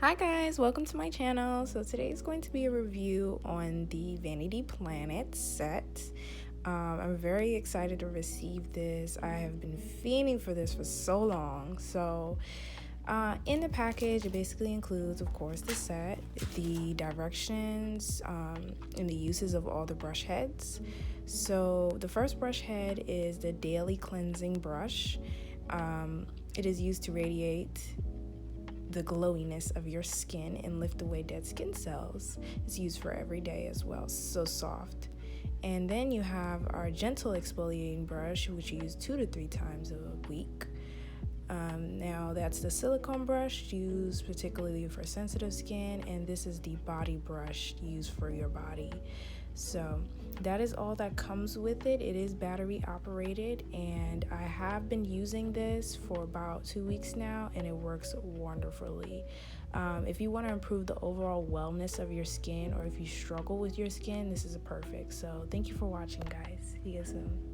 Hi guys, welcome to my channel. So today is going to be a review on the Vanity Planet set. I'm very excited to receive this. I have been fiending for this for so long. In the package, it basically includes, of course, the set, the directions, and the uses of all the brush heads. So the first brush head is the Daily Cleansing Brush. It is used to radiate the glowiness of your skin and lift away dead skin cells. It's used for every day as well, so soft. And then you have our gentle exfoliating brush, which you use 2 to 3 times a week. Now that's the silicone brush used particularly for sensitive skin, and this is the body brush used for your body. So that is all that comes with it. It is battery operated, and I have been using this for about 2 weeks now, and it works wonderfully. If you want to improve the overall wellness of your skin, or if you struggle with your skin, this is perfect. So thank you for watching, guys. See you soon.